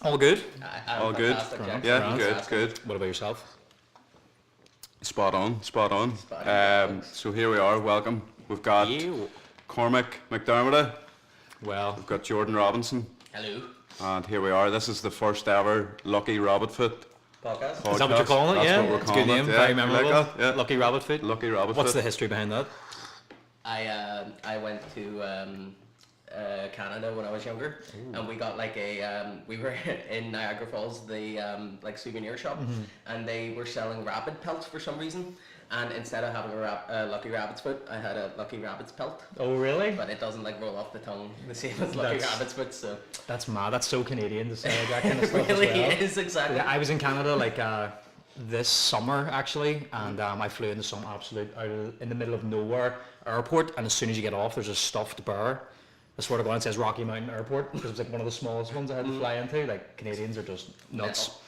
All good. All good. Grand. Yeah, Grand. good. What about yourself? Spot on. Spot on. So here we are. Welcome. We've got You. Cormac McDermott. Well, We've got Jordan Robinson, Hello. and here we are. This is the first ever Lucky Rabbitfoot Podcast. podcast. is that what you're calling it? That's Yeah, what we're it's a calling good name. it. Yeah, Very you like memorable. that? Yeah. Lucky Rabbit Foot. Lucky Rabbitfoot. What's the history behind that? I went to Canada when I was younger, and we got like we were in Niagara Falls, the like souvenir shop, and they were selling rabbit pelts for some reason. And instead of having a Lucky Rabbit's foot, I had a Lucky Rabbit's pelt. Oh, really? But it doesn't like roll off the tongue the same as Lucky That's- Rabbit's foot, so That's mad. That's so Canadian to say that kind of it stuff really as well. is exactly. Yeah, I was in Canada like this summer actually, and I flew into some absolute in the middle of nowhere airport, and as soon as you get off, there's a stuffed bear. I swear to God, it says Rocky Mountain Airport because it's like one of the smallest ones I had to fly into. Like Canadians are just nuts. Mental.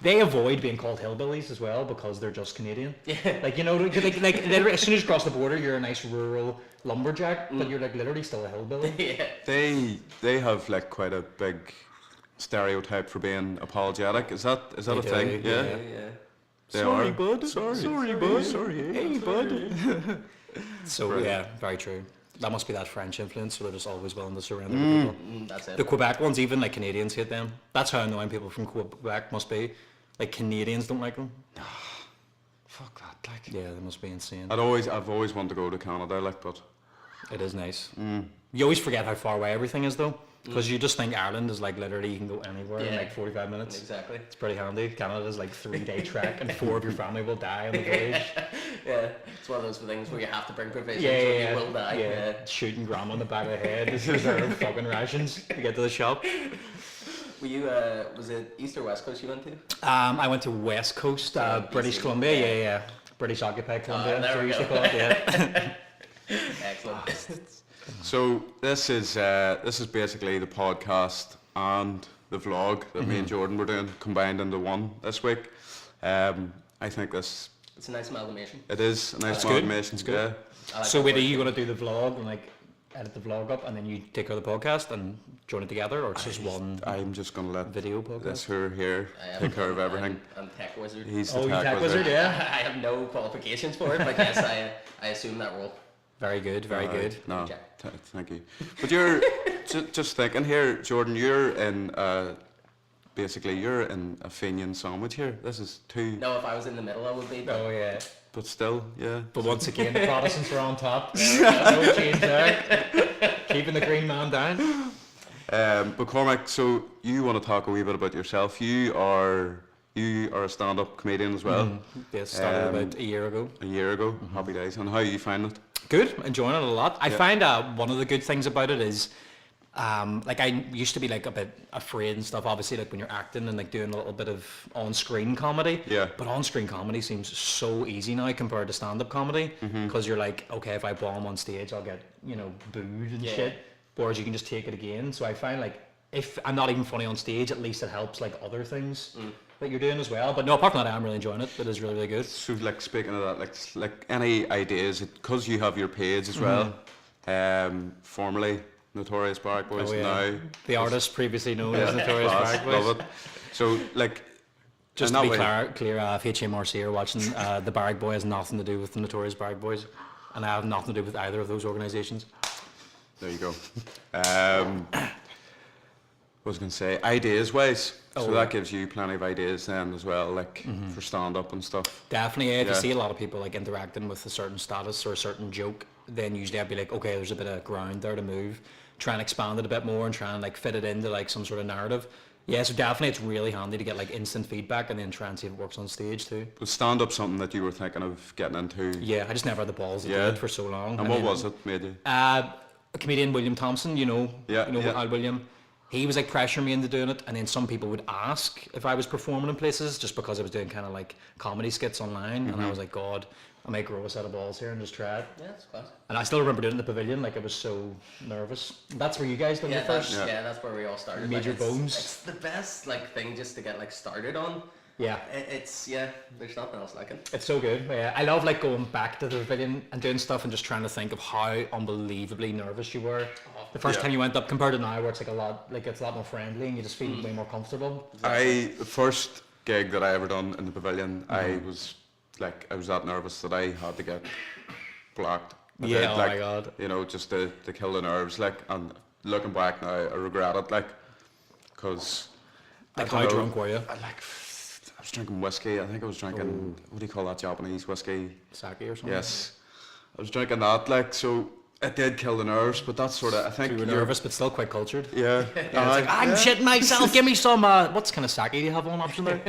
They avoid being called hillbillies as well because they're just Canadian. Yeah. Like you know, like literally, as soon as you cross the border, you're a nice rural lumberjack, but you're like literally still a hillbilly. Yeah. They have like quite a big stereotype for being apologetic. Is that a They thing? do, Yeah. Yeah. They Sorry, are. bud. Sorry, bud. Sorry. Hey, bud. So Brilliant. yeah, very true. That must be that French influence, so they're just always willing to surrender to people. That's it. The Quebec ones, even like Canadians hate them. That's how annoying people from Quebec must be. Like Canadians don't like them. Fuck that. Like. Yeah, they must be insane. I've always wanted to go to Canada, like, but It is nice. You always forget how far away everything is though, because you just think Ireland is like literally you can go anywhere in Yeah. like 45 minutes. Exactly. It's pretty handy. Canada's like 3-day trek, and 4 of your family will die on the voyage. Yeah, it's one of those things where you have to bring provisions Yeah, or yeah, you will die. yeah. Shooting grandma in the back of the head. This is their fucking rations to get to the shop. Were you, was it East or West Coast you went to? I went to West Coast, British BC. Columbia. Yeah. British occupied Columbia. there so we we used to go. call it. Yeah. Excellent. so this is basically the podcast and the vlog that me and Jordan were doing combined into one this week. I think It's a nice amalgamation. it is a nice That's good. amalgamation. That's good. Yeah. I like So that wait, are word. you going to do the vlog and like edit the vlog up, and then you take over the podcast and join it together, or it's just one I'm just gonna let video podcast? this who here I am- take care of everything. I'm tech wizard. He's the Oh, you tech tech wizard. wizard, yeah. I have no qualifications for it, but yes, I assume that role. Very good, very good. No, Okay. thank you. But you're just thinking here, Jordan. You're in basically you're in a Fenian sandwich here. This is two, No, if I was in the middle, I would be. But Oh yeah. but still, yeah. But once again, the Protestants are on top. No change there. Keeping the green man down. But Cormac, so you want to talk a wee bit about yourself? You are a stand-up comedian as well. Yeah, started Um, about a year ago. A year ago, happy days. And how you find it? Good, enjoying it a lot. I Yeah. find one of the good things about it is, like I used to be like a bit afraid and stuff. Obviously, like when you're acting and like doing a little bit of on-screen comedy. Yeah. But on-screen comedy seems so easy now compared to stand-up comedy, because you're like, okay, if I bomb on stage, I'll get booed and Yeah. shit. Whereas you can just take it again. So I find like if I'm not even funny on stage, at least it helps like other things that you're doing as well. But no, apart from that, I'm really enjoying it. It is really, really good. So, like speaking of that, like any ideas, because you have your page as well. Formerly Notorious Barrack Boys, Oh, yeah. now The artist previously known as Notorious class, Barrack Boys. love it. So, like, Just in to be that way- clear, if HMRC are watching, the Barrack Boy has nothing to do with the Notorious Barrack Boys, and I have nothing to do with either of those organisations. There you go. What was I going to say? Ideas wise. Oh, So yeah. that gives you plenty of ideas then as well, like for stand up and stuff. Definitely, if Yeah. you see a lot of people like interacting with a certain status or a certain joke, then usually I'd be like, okay, there's a bit of ground there to move, try and expand it a bit more and try and like fit it into like some sort of narrative. Yeah, so definitely it's really handy to get like instant feedback and then try and see if it works on stage too. Was stand up something that you were thinking of getting into? Yeah, I just never had the balls to do Yeah. it for so long. And what then- was it made you? A comedian, William Thompson, Yeah, yeah. Al William. He was like pressuring me into doing it, and then some people would ask if I was performing in places just because I was doing kind of like comedy skits online, and I was like, God, I might grow a set of balls here and just try it. Yeah, that's class. And I still remember doing it in the pavilion, like I was so nervous. That's where you guys done Yeah, your first. that's where we all started. Made Like, your it's- bones. It's the best like thing just to get like started on. Yeah. It's there's nothing else like it. It's so good. Yeah, I love like going back to the pavilion and doing stuff and just trying to think of how unbelievably nervous you were the first Yeah. time you went up compared to now, where it's like it's a lot more friendly and you just feel way more comfortable. The first gig that I ever done in the pavilion, I was that nervous that I had to get blocked. I Yeah, did, oh like, my God. You know, just to kill the nerves, like, and looking back now, I regret it, like, because Like how drunk were you? I was drinking whiskey. I think I was drinking, what do you call that Japanese whiskey? Sake or something? Yes, I was drinking that, like, so it did kill the nerves, but that's sort of, I think You were nervous but still quite cultured. Yeah, I'm shitting myself. Give me some. What kind of sake do you have on option there?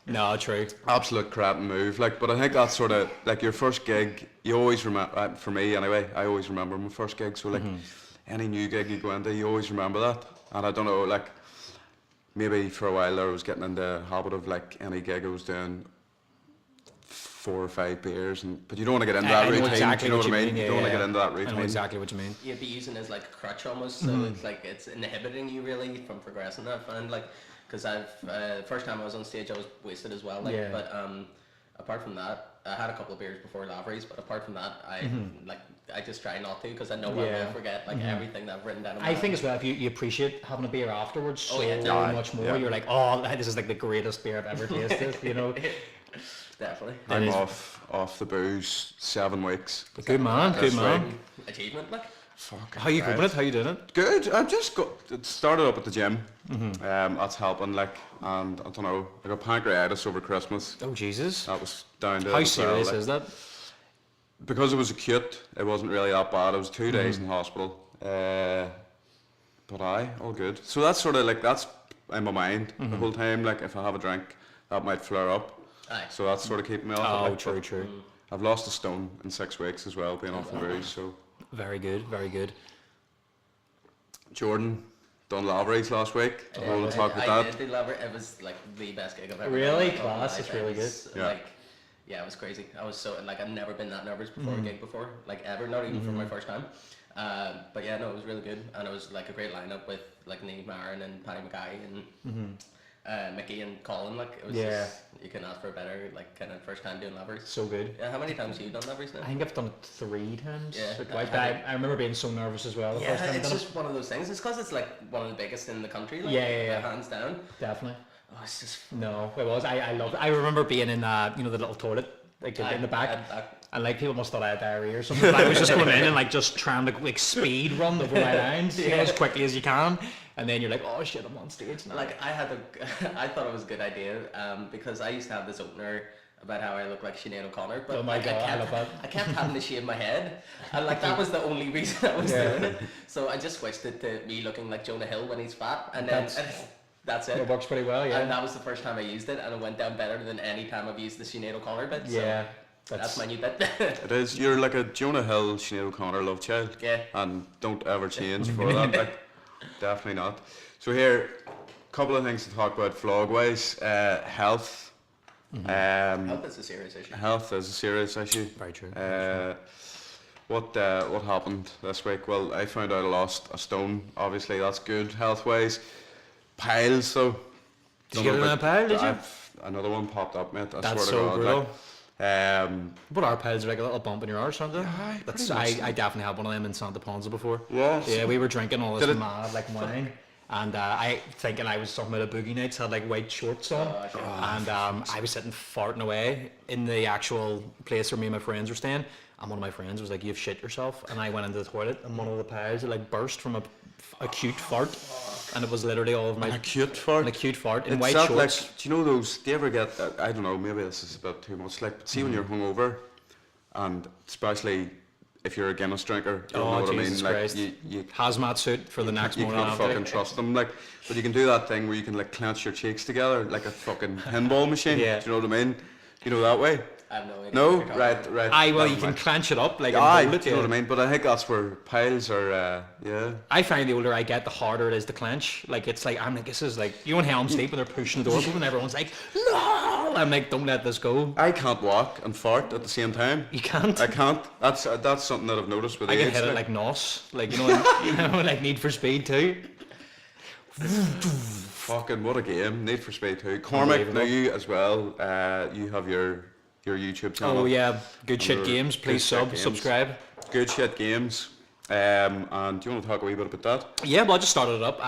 No, true. absolute crap and move, like, but I think that's sort of like your first gig. You always remember, for me anyway, I always remember my first gig. So like any new gig you go into, you always remember that. And I don't know, like maybe for a while there I was getting into the habit of like any gig I was doing 4 or 5 beers, but you don't want to get into that I know routine. exactly do you know what what I you mean? mean, You don't want to yeah, get into that I routine. know exactly what you mean. You'd be using it as like a crutch almost, so it's like it's inhibiting you really from progressing. I find like, because the first time I was on stage I was wasted as well, like, Yeah. but apart from that, I had a couple of beers before Lavery's, but apart from that, I just try not to, because I know I Yeah. will forget like everything that I've written down. in my I think notes. as well, if you appreciate having a beer afterwards so Oh, yeah, much more, yeah. you're like, oh, this is like the greatest beer I've ever tasted, you know. Definitely. I'm It is- off the booze 7 weeks. Good man, good That's man. right. Achievement, like. Fuck. How you coping it? How you doing it? Good. I've just it started up at the gym. Mm-hmm. That's helping. Like, and I don't know. I got pancreatitis over Christmas. Oh Jesus! That was down to How it as well, serious like, is that? because it was acute. It wasn't really that bad. It was 2 days Mm-hmm. in hospital. But all good. So that's sort of like that's in my mind Mm-hmm. the whole time. Like if I have a drink, that might flare up. Aye. So that's sort of keeping me off. it, Oh, like, true, but true. I've lost a stone in 6 weeks as well, being off the booze. So Very good, very good. Jordan done Lavery's last week. We'll talk about I that. did Lavery. It was like the best gig I've ever Really? done. Class, Like, it's it really was, good. Yeah. Like, yeah, it was crazy. I was so like I've never been that nervous before a gig before, like ever, not even for my first time. But yeah, no, it was really good, and it was like a great lineup with like Niamh Marin and Paddy Mackay and Mickey and Colin. Like it was Yeah. just, you couldn't ask for a better like kind of first time doing Lavery's. So good. Yeah, how many times have you done Lavery's now? I think I've done it 3 times. Yeah, or twice, I but think- I remember being so nervous as well the first Yeah, time I it's done just one of those things. It's because it's like one of the biggest in the country. Like, Yeah. hands down. it. Definitely. Oh, it's just. No, it was. I loved it. I remember being in the little toilet, like in the back. And like people must have thought I had diarrhea or something. But I was just going in and like just trying to like speed run over my lines, you know, as quickly as you can. And then you're like, oh shit, I'm on stage now. Like I thought it was a good idea because I used to have this opener about how I look like Sinead O'Connor, but Oh my like, God, I love that. I kept having to shave my head, and like that was the only reason I was Yeah. doing it. So I just switched it to me looking like Jonah Hill when he's fat, and then that's it. It works pretty well, yeah. And that was the first time I used it, and it went down better than any time I've used the Sinead O'Connor bit. Yeah, So that's my new bit. It is. You're like a Jonah Hill, Sinead O'Connor love child. Yeah. And don't ever change for that. Like, definitely not. So here, a couple of things to talk about vlog-wise. Health. Health is a serious issue. Health is a serious issue. Very true. What happened this week? Well, I found out I lost a stone. Obviously, that's good health-wise. Piles, though. Did you get another pile, did you? Another one popped up, mate. I That's swear to so God. brutal. Like, But our piles are like a little bump in your arse, aren't they? Aye, That's pretty much. I definitely had one of them in Santa Ponsa before. Yeah. Yeah, we were drinking all this Did it- mad like wine. And I thinking I was talking about a boogie nights, had like white shorts on. And I was sitting farting away in the actual place where me and my friends were staying. And one of my friends was like, "You've shit yourself." And I went into the toilet and one of the piles had like burst from a acute fart. And it was literally all of my... An acute fart? An acute fart in It's white that, shorts. like, do you know those? Do you ever get? I don't know. Maybe this is a bit too much. Like, but see when you're hungover, and especially if you're a Guinness drinker, you know Oh, what Jesus I mean. Christ. Like, you Hazmat suit for the next you morning can't after. fucking trust them. Like, but you can do that thing where you can like clench your cheeks together like a fucking pinball machine. Yeah. Do you know what I mean? You know that way? I have no idea. No, what you're talking right, about. right. Aye, well, you never can mind. clench it up like and Aye, hold it. do you know Yeah. what I mean? But I think that's where piles are. Yeah. I find the older I get, the harder it is to clench. Like it's like I'm like this is like you know in Helm's Deep when they're pushing the door open, and everyone's like, "No!" I'm like, "Don't let this go." I can't walk and fart at the same time. You can't. I can't. That's something that I've noticed with I age. can hit it like NOS, like you know, like Need for Speed too. Fucking what a game. Need for Speed 2. Cormac, now Unbelievable. you as well, you have your YouTube channel. Oh yeah, Good Shit Under Games. Good Please Shit Games. subscribe. Good Shit Games. And do you want to talk a wee bit about that? Yeah, well, I just started it up,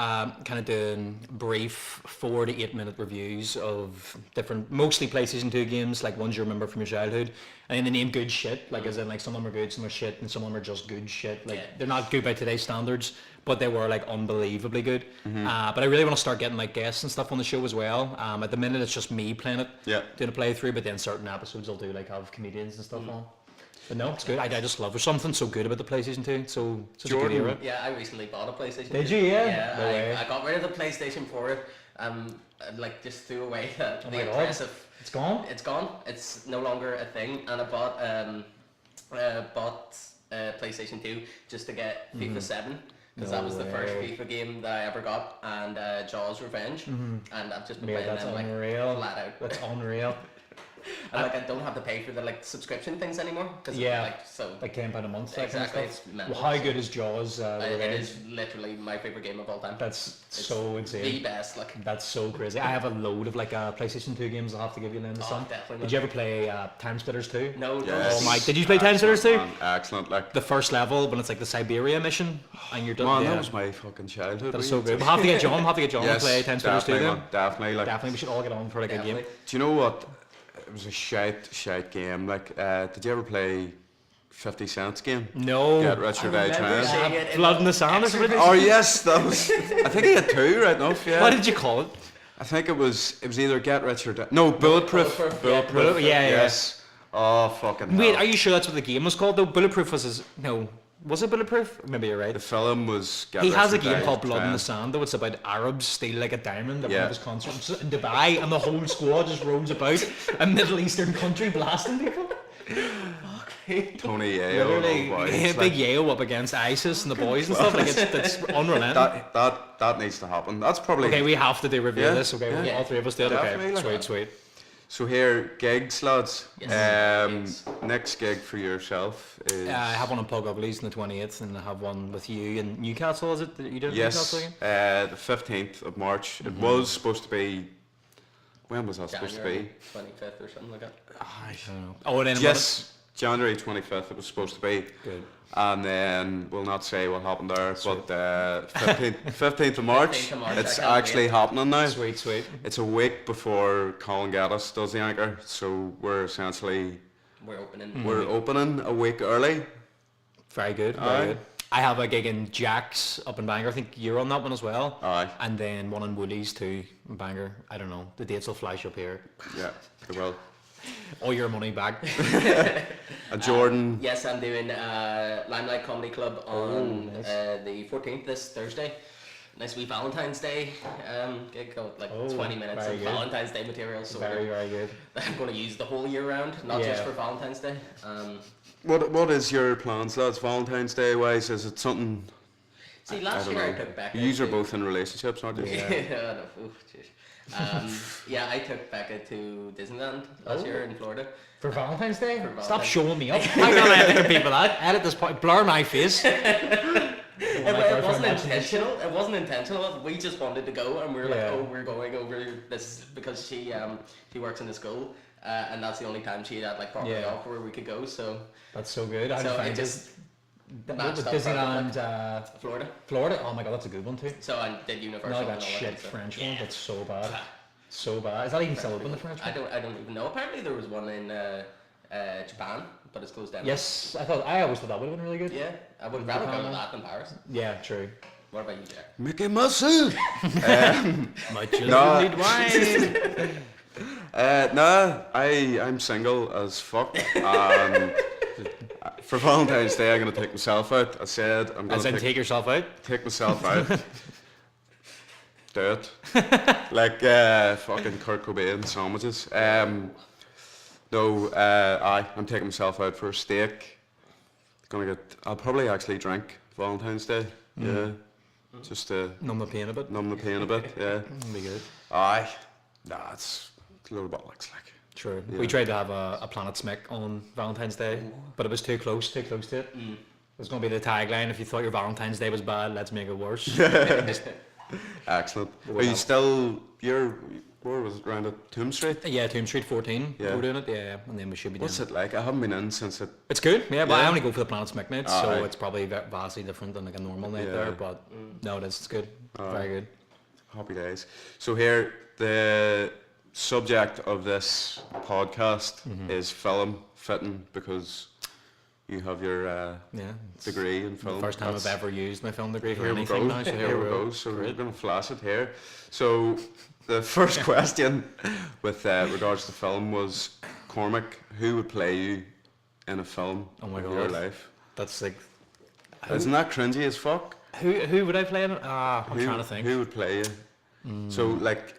kind of doing brief 4 to 8 minute reviews of different, mostly PlayStation 2 games, like ones you remember from your childhood. And then the name Good Shit, like as in like some of them are good, some are shit, and some of them are just good shit. Like Yeah. they're not good by today's standards, but they were like unbelievably good. But I really want to start getting like guests and stuff on the show as well. At the minute, it's just me playing it, Yeah. doing a playthrough, but then certain episodes I'll do like have comedians and stuff on. But no, it's good. I just love there's something so good about the PlayStation 2. So such a Jordan. good era. Yeah, I recently bought a PlayStation. Did 2. you? Yeah? Yeah, No way. I got rid of the PlayStation 4. Like just threw away the Oh my God. impressive. It's gone. It's gone. It's no longer a thing. And I bought PlayStation 2 just to get FIFA 7 because No that was the first way. FIFA game that I ever got, and Jaws Revenge, and I've just been Yeah, playing that's them like unreal. flat out. That's unreal. And like I don't have to pay for the like subscription things anymore because Yeah. like so. Like £10 a month. That kind of Exactly, stuff. it's mental. Well, how good is Jaws? It Revenge? is literally my favorite game of all time. That's It's so the insane. best. Like That's so crazy. I have a load of like PlayStation 2 games I'll have to give you then this Oh, time. definitely. Did you ever play Time Splitters 2? no, Yes. Oh my- did you play Time Splitters 2? Man, excellent. Like, The first level when it's like the Siberia mission and you're done. man, yeah. that was my fucking childhood. That is were so you? good. We'll have to get John. to Yes, play Time Splitters 2 definitely, then. man, definitely. Like, Definitely, we should all get on for like a definitely. game. do you know what? It was a shite game. Like, did you ever play 50 Cent's game? No. Get Rich or Die remember Trying? seeing it in Blood in the Sand or something. Oh yes, that was. I think he had two, right enough. Yeah. What did you call it? I think it was either Get Rich or Die. No, Bulletproof. Bulletproof, yeah. Yeah, yeah. Yes. Oh fucking. Wait, hell. are you sure that's what the game was called though? Bulletproof was his. No. Was it Bulletproof? Maybe you're right. The film was. Get He Rich has or a game Die called Blood in Trying. the Sand though. It's about Arabs steal like a diamond at one Yeah. of his concerts in Dubai, and the whole squad just roams about a Middle Eastern country blasting people. Tony Yeo. Literally, oh boy, yeah, it's big like- Yale up against ISIS and the boys and stuff. Like it's unrelenting. that needs to happen. That's probably. Okay, we have to do a review of Yeah, this. Okay, yeah. all three of us do it. Okay, Definitely, like sweet, that. sweet. So here, gigs, lads. Yes, gigs. Next gig for yourself is. I have one on Plug Uglies on the 28th, and I have one with you in Newcastle. Is it that you did Yes, Newcastle again? the 15th of March. It was supposed to be. When was that supposed to January be? 25th or something like that. I don't know. Oh, and then Yes, January 25th it was supposed to be. Good. And then we'll not say what happened there, but 15th of March, 15th of March, it's I can't actually wait. happening now. Sweet, sweet. It's a week before Colin Gaddis does the anchor, so we're essentially We're opening. Mm. we're opening a week early. Very good, Aye. very good. I have a gig in Jack's up in Bangor. I think you're on that one as well. Aye. And then one in Woolies too in Bangor. I don't know. The dates will flash up here. Yeah, they will. All your money back. And Jordan, Yes, I'm doing Limelight Comedy Club on nice. the 14th, this Thursday. Nice wee Valentine's Day gig, like Oh, 20 minutes very of good. Valentine's Day material. So Very, very good. I'm going to use the whole year round, not just Yeah. for Valentine's Day. what is your plans, lads? Valentine's Day wise, is it something? See, I last don't year I know. took Becca. You are to- both in relationships, aren't you? Yeah, no, oof, jeez. Yeah, I took Becca to Disneyland last year in Florida. For Valentine's Day? For Stop Valentine's- showing me up. I'm not letting compete with that. Edit this point. Blur my face. It wasn't intentional. It wasn't intentional. We just wanted to go, and we were like, Yeah. "Oh, we're going over this because she works in the school, and that's the only time she had like properly Yeah. off where we could go." So, That's so good. I so find it just What matched was up Disneyland, Florida. Florida? Oh my god, that's a good one too. So I did Universal. Not and that all shit kind of stuff. French one. Yeah. That's so bad. So bad. Is that even still open, the French I one? don't even know. Apparently there was one in Japan, but it's closed down. Yes, I always thought that would have been really good. Yeah, I would rather go Japan to one? that than Paris. Yeah, true. What about you, Jack? Mickey Mouse. My children No. need wine. No, I'm single as fuck. For Valentine's Day, I'm gonna take myself out. I said I'm gonna As in, take yourself out. take myself out. Do it. Like fucking Kurt Cobain sandwiches. No, I'm taking myself out for a steak. I'll probably actually drink Valentine's Day. Yeah. Just to Numb the pain a bit. numb the pain a bit, yeah. That'd be good. Aye. Nah, it's a load of bollocks, like. True. Yeah. We tried to have a Planet Smick on Valentine's Day, but it was too close to it. It was going to be the tagline, if you thought your Valentine's Day was bad, let's make it worse. Just Excellent. We'll Are you have- still? Where was it? Around at Tomb Street. Yeah, Tomb Street 14. Yeah. We're doing it. Yeah, and then we should be doing What's it like? I haven't been in since it. It's good, yeah, but I Yeah. only go for the Planet Smic nights, Ah, so right. it's probably vastly different than like a normal night Yeah. there. But no, it's good, very good. Happy days. So here, the subject of this podcast is film fitting because you have your Yeah, it's degree in film. the first time That's- I've ever used my film degree for Here we anything go. now. So Here we go. So we're going to flash it here. So the first question with regards to film was, Cormac, who would play you in a film Oh my of your God. life? That's like Isn't that cringy as fuck? who would I play in it? I'm trying to think. Who would play you? So like,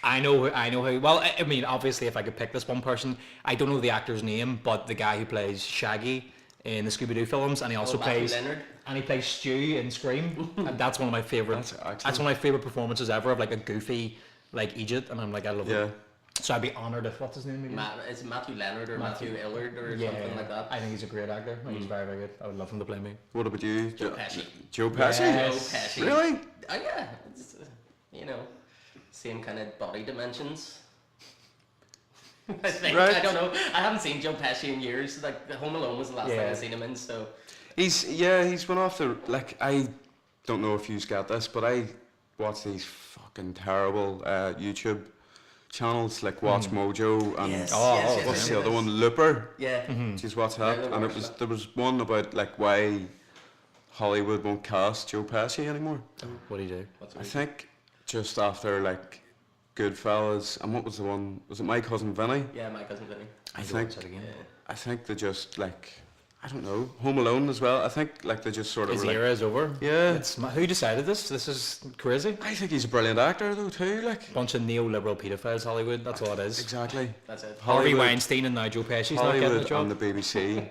I know who. Well, I mean, obviously, if I could pick this one person, I don't know the actor's name, but the guy who plays Shaggy in the Scooby-Doo films, and he also Matthew plays Leonard. and he plays Stu in Scream, and that's one of my favorite. That's excellent. That's one of my favorite performances ever of like a goofy like Egypt, and I'm like I love yeah. it. So I'd be honoured if what's his name again? Is it Matthew Leonard or Matthew- Matthew Illard or Yeah, something like that? I think he's a great actor. I think he's very, very good. I would love him to play me. What about you? Joe Pesci. Joe Pesci? Yes. Joe Pesci. Really? Oh yeah, it's, you know, same kind of body dimensions. I think. Right. I don't know. I haven't seen Joe Pesci in years. Like Home Alone was the last thing Yeah. I seen him in. So He's been off the, like, I don't know if you've got this, but I watch these fucking terrible YouTube channels like Watch Mojo and Yes, Oh, yes, oh, yes, what's yes, the other yes. one? Looper. Yeah. Just watch Yeah, that, I and watched that. there was one about like why Hollywood won't cast Joe Pesci anymore. What do you do? What's I it? think just after like Goodfellas, and what was the one? Was it My Cousin Vinny? Yeah, my cousin Vinny. I Need to think watch that again. I think they just like, I don't know, Home Alone as well. I think like they just sort of His were like, era is over. yeah. Who decided this? This is crazy. I think he's a brilliant actor though too. Like Bunch of neoliberal paedophiles, Hollywood. That's all it is. exactly. That's it. Harvey Hollywood- Weinstein and now Joe Pesci's not getting the Hollywood job. and the BBC.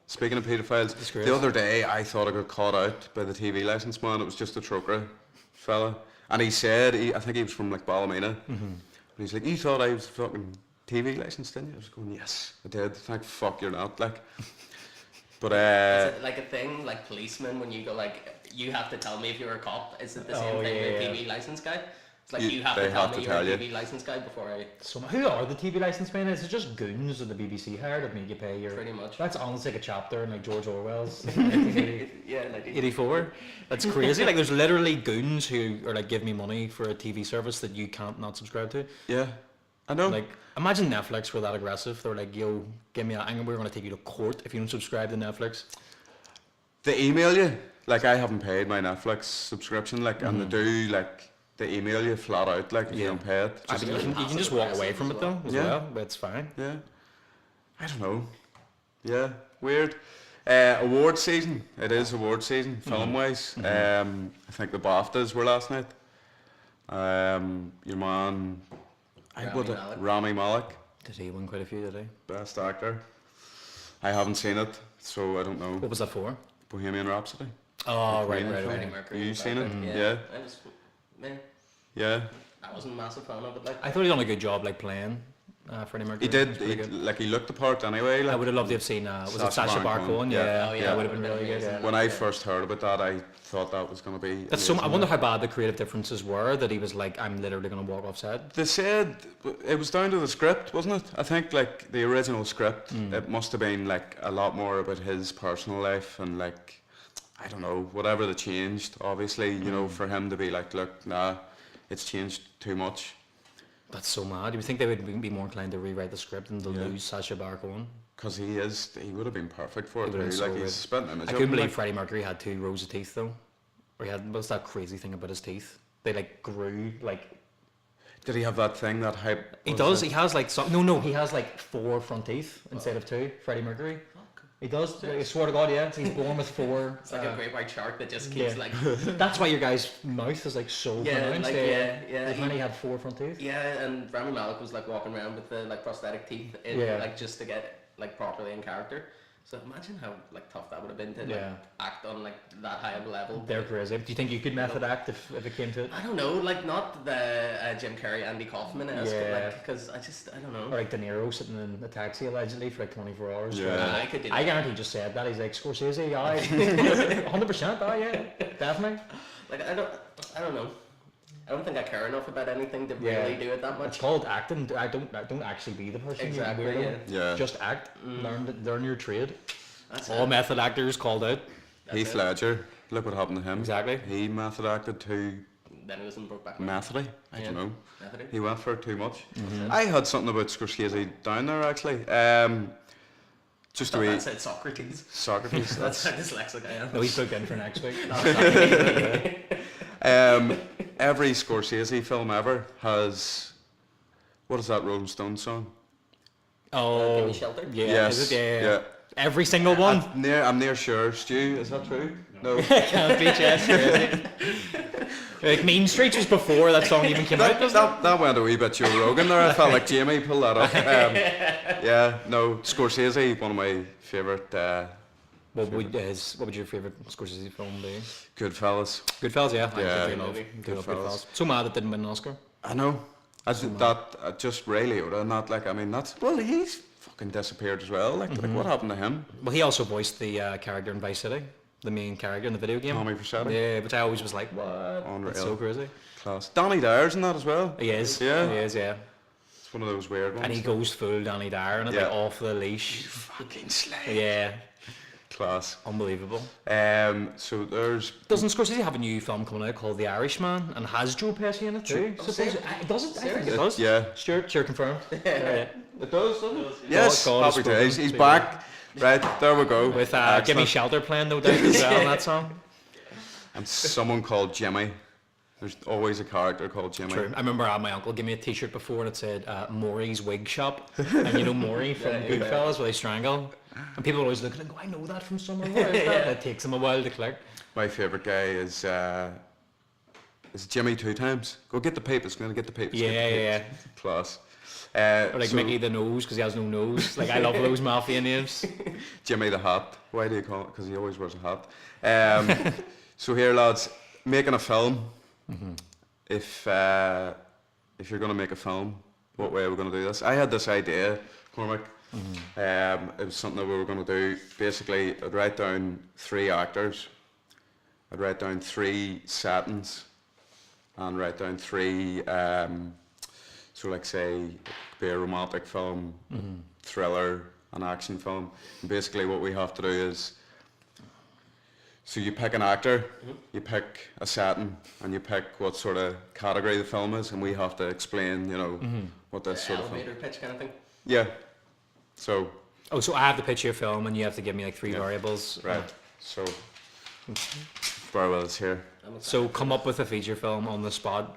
Speaking of paedophiles, Disgrace. the other day I thought I got caught out by the TV licence man. It was just a trucker fella, and he said, I think he was from like Ballymena, and he's like, "You thought I was fucking TV licensed, didn't you?" I was going, "Yes, I did." Thank fuck you're not. Like, but Is it like a thing like policemen when you go like you have to tell me if you're a cop? Is it the same Oh, thing with yeah. TV license guy? It's like You- you have they to tell have to me you're tell a you. TV license guy before I. So who are the TV license men? Is it just goons that the BBC hired that make you pay your? Pretty much. That's honestly like a chapter in like George Orwell's 1980 Yeah, like 84. That's crazy. Like there's literally goons who are like give me money for a TV service that you can't not subscribe to. yeah, I know. Like imagine Netflix were that aggressive. They're like, yo, give me we're gonna take you to court if you don't subscribe to Netflix. They email you. Like I haven't paid my Netflix subscription. Like, and they do like they email you flat out. Like if you Yeah. don't pay it. I Just, mean, you can passive just walk away aggressive from as it though well. as Yeah. well. But it's fine. yeah. I don't know. Yeah, weird. Award season. It is award season, film wise. I think the BAFTAs were last night. Your man, Rami Malek. Rami Malek, Did he win quite a few? Did he? best actor. I haven't seen it, so I don't know. What was that for? Bohemian Rhapsody. Oh, right, Queen right, film. right. Freddie Mercury. You and seen stuff, it? like, Yeah. I was, man, Yeah. I wasn't a massive fan of it. Like, I thought he done a good job like playing Freddie Mercury. He did. It was pretty good. He looked the part anyway. I Like, would have loved to have seen. Was it Sacha Sacha Baron Baron Cohen, Cohen? yeah. Yeah, Oh, yeah, yeah, it would have been would've really been good. amazing. Yeah. when I first heard about that, I thought that was going to be. That's some. I amazing. wonder how bad the creative differences were. That he was like, I'm literally going to walk off set. They said it was down to the script, wasn't it? I think like the original script, it must have been like a lot more about his personal life and like, I don't know, whatever they changed. Obviously, you know, for him to be like, look, nah, it's changed too much. That's so mad. You would think they would be more inclined to rewrite the script and to Yeah. lose Sacha Baron Cohen. Because he would have been perfect for He it. would have Too. been Like so he's good. spent an image I of couldn't him, believe like. Freddie Mercury had 2 rows of teeth though. Or he had, what's that crazy thing about his teeth? They like grew like. Did he have that thing, that hype? He what does. was He it? has like some. No. He has like 4 front teeth instead of 2. Freddie Mercury. He does. I swear to God, yeah. He's born with 4. it's like a great white shark that just keeps yeah. like, That's why your guy's mouth is like so Yeah, pronounced. like, yeah. When he had 4 front teeth. yeah. And Rami Malek was like walking around with the like prosthetic teeth in, Yeah. like just to get like properly in character. So imagine how like tough that would have been to like, Yeah. act on like that high of a level. They're crazy. Do you think you could method act if it came to it? I don't know, like not the Jim Carrey, Andy Kaufman esque, Yeah. but like because I don't know. Or like De Niro sitting in a taxi allegedly for like 24 hours. Yeah. I could do I that. guarantee he just said that. He's like, Scorsese, aye. 100%, aye, yeah. Definitely. Like I don't know. I don't think I care enough about anything to Yeah. really do it that It's much. called acting. I don't actually be the person. you're Exactly, weirdo. yeah. Just act. Learn your trade. That's All it. method actors called out. Heath it. Ledger, look what happened to him. Exactly. He method acted too Then it was in Brokeback Mountain. methody. I don't know. Method. He went for it too much. Mm-hmm. I had something about Scorsese down there actually. Just a Thought wee that said Socrates. Socrates. That's how dyslexic I am. No, he's booked in for next week. Every Scorsese film ever has, what is that Rolling Stones song? Oh, Give Me Shelter? yeah. Yes, Is it? Yeah. yeah. Every single one. I'm near sure. Stu, is that true? No. Can't be chest. Like Mean Streets was before that song even came out. That went a wee bit Joe Rogan there. I felt like Jamie pulled that up. Yeah, no, Scorsese, one of my favourite What would your favourite Scorsese film be? Goodfellas. Goodfellas, yeah. Yeah. Good love. Movie. Good love Goodfellas. Goodfellas. So mad it didn't win an Oscar. I know. Just Ray Liotta, and that, like, I mean, he's fucking disappeared as well. Like what happened to him? Well, he also voiced the character in Vice City, the main character in the video game. Tommy Vercetti? Yeah, which I always was like, what? Unreal. That's so crazy. Class. Danny Dyer's in that as well. He is. Yeah. He is, yeah. It's one of those weird ones. And he goes full Danny Dyer and it's Yeah. like off the leash. fucking slay. Yeah, Class. unbelievable. So there's Doesn't Scorsese have a new film coming out called The Irishman and has Joe Pesci in it too? Oh, Suppose serious? does it? I think it It- does. yeah. Sure confirmed. Yeah. It does, doesn't it? Yes, God has happy spoken. days. He's back. Right, there we go. With Give Me Excellent. Shelter playing no doubt as well in that song. And someone called Jimmy. There's always a character called Jimmy. True. I remember my uncle gave me a T-shirt before and it said Maury's Wig Shop. And you know Maury from Goodfellas where they strangle. And people always look at it and go, I know that from somewhere. Where is that? It takes them a while to click. My favourite guy is Jimmy two times. Go get the papers. Gonna get the papers. get the Yeah, papers. Class. Or like So Mickey the Nose because he has no nose. Like I love those mafia names. Jimmy the Hat. Why do you call it? Because he always wears a hat. So here, lads, making a film. If you're gonna make a film, what way are we gonna do this? I had this idea, Cormac. It was something that we were gonna do. Basically, I'd write down 3 actors. I'd write down 3 settings, and write down 3. So, like, say, be a romantic film, thriller, an action film. And basically, what we have to do is, so you pick an actor, you pick a setting, and you pick what sort of category the film is, and we have to explain, what this sort of film. Elevator pitch kind of thing. Yeah. So, Oh, so I have to pitch you a film and you have to give me like 3 Yeah. variables. right. So, bear with us here. So come up with a feature film on the spot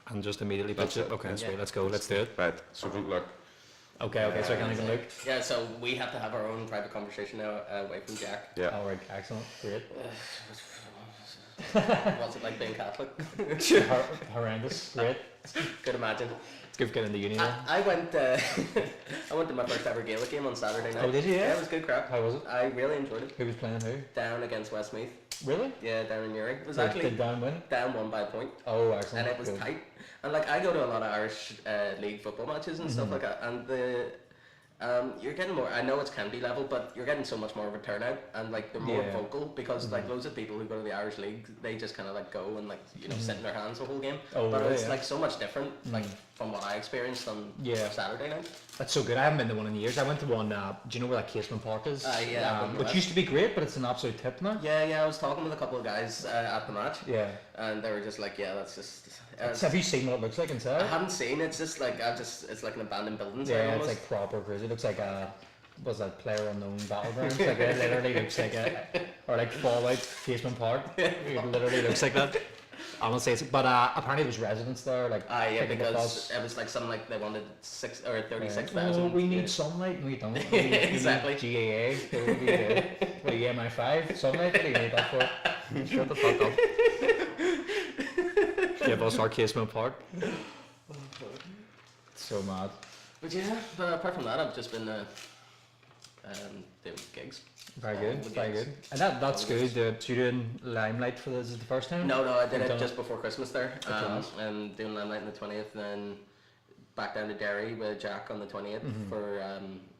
and just immediately pitch That's it. it. Okay, Yeah. sweet. Let's go. Let's do it. Right. So don't look. Okay, so I can't even look. Yeah, so we have to have our own private conversation now away from Jack. Yeah. All right, excellent. Great. What's it like being Catholic? Horrendous. Great. Could imagine. It's good for getting into uni now. I went. I went to my first ever Gaelic game on Saturday night. Oh, did you? Yeah? Yeah, it was good crap. How was it? I really enjoyed it. Who was playing who? Down against Westmeath. Really? Yeah, down in Newry. It was Did actually Dan win? down 1 by a point. Oh, excellent. And it was Good. tight. And like I go to a lot of Irish league football matches and stuff like that, and you're getting more. I know it's county level, but you're getting so much more of a turnout, and like they're more Yeah. vocal because like loads of people who go to the Irish league, they just kind of like go and like sit in their hands the whole game. Oh, but really? it's Yeah. like so much different, like from what I experienced on Yeah. Saturday night. That's so good. I haven't been to one in years. I went to one. Do you know where that Casement Park is? Yeah, I've been to which that. used to be great, but it's an absolute tip now. Yeah, I was talking with a couple of guys at the match, Yeah. and they were just like, yeah, that's just. So have you seen what it looks like I inside? haven't seen. It's just like it's like an abandoned building. Yeah, it's almost. like proper crazy. It looks like a was that Player Unknown Battlegrounds? Like it literally looks like or like Fallout Casement Park. It literally looks like that. Honestly, but apparently there's residents there. Like Yeah, taking the because bus. it was like something like they wanted 6 or Yeah. 36,000. Oh, we need sunlight and we don't. We need, Exactly. We need GAA. So what do you do? What do you get, MI5? Sunlight? What do you need that for? Shut the fuck up. Give us our Casement Park. So mad. But yeah, but apart from that, I've just been doing gigs. Very All good, the very gigs. good. And that's good. So you're doing Limelight for this is the first time? No, I did You've it done just before Christmas there. class. And doing Limelight on the 20th, and then back down to Derry with Jack on the 20th for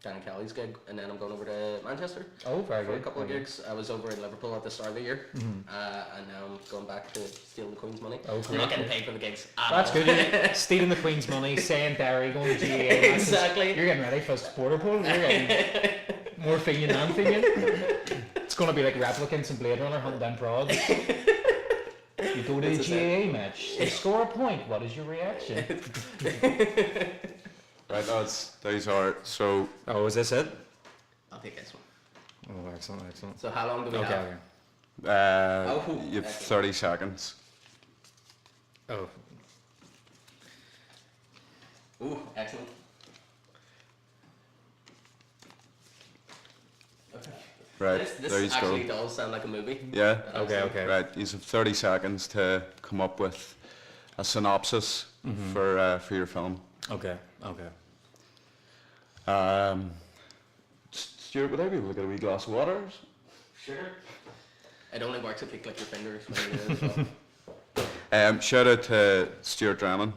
Dan Kelly's gig, and then I'm going over to Manchester Oh, very for a good. couple of very good. gigs. I was over in Liverpool at the start of the year, and now I'm going back to steal the Queen's money. Oh, I'm great, not getting great. paid for the gigs at That's all. good. You're stealing the Queen's money, saying Derry, going to GAA. matches. Exactly. You're getting ready for a supporter poll. You're getting more Fenian than Fenian. It's going to be like replicants in Blade Runner hunting down prods. You go to the It's the GAA match, they score a point. What is your reaction? Right, lads, these are so. Oh, is this it? I'll take this one. Oh, excellent, excellent. So how long do we Okay, have? okay. Oh, You have excellent. 30 seconds. Oh, Ooh, excellent. Okay. Right, This there you actually go. does sound like a movie. Yeah. that I've okay, seen. okay. Right, you have 30 seconds to come up with a synopsis for your film. Okay, okay. Stuart, would I be able to get a wee glass of water? Sure. It only works if you click your fingers when you do it as well. Shout out to Stuart Drennan,